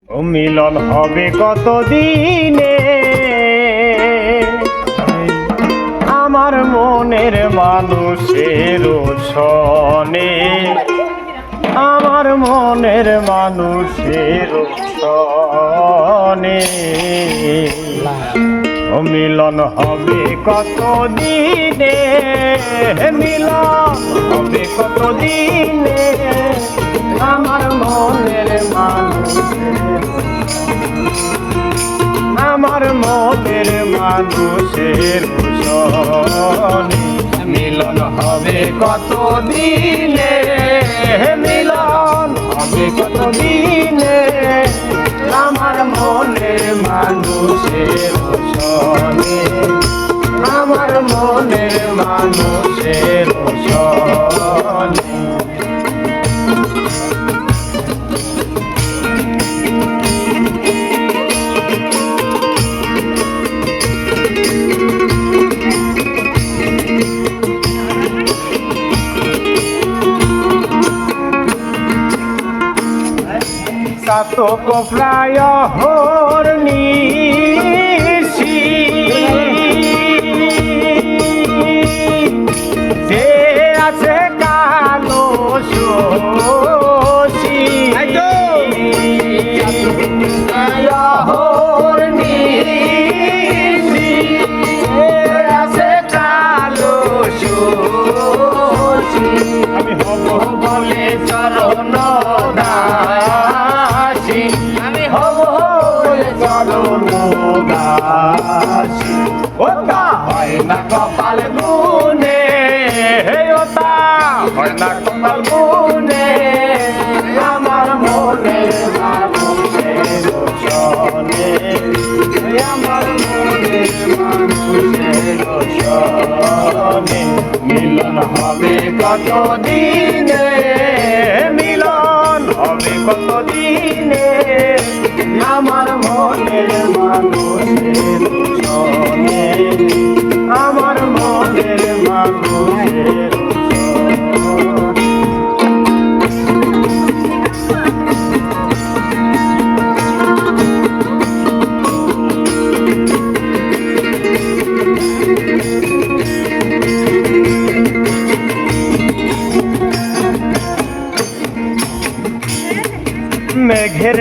ও মিলন হবে কতদিনে আমার মনের মানুষের সনে, আমার মনের মানুষের সনে। ও মিলন হবে কতদিনে, মিলন হবে কতদিনে আমার মনের মানুষের, আমার মনের মানুষের সনে। মিলন হবে কতদিনে, মিলন হবে কতদিনে আমার মনের মানুষের সনে, আমার মনের মানুষের সনে। সাতক প্রায় হরনিশি যে আছে কালো শশী, হরনিশি যে আছে কালো শশী। আমি হব বলে চরণ দাসী, আমি হব বলে চরণ দাসী। ওটা হয় না কপাল গুনে, ওটা হয় না কপাল গুনে আমার মনের মানুষের সনে, আমার মনের মানুষের সনে। মিলন হবে কতদিনে, মিলন হবে কতদিনে আমার মনের মানুষের সনে, আমার মনের মানুষের সনে। মেঘের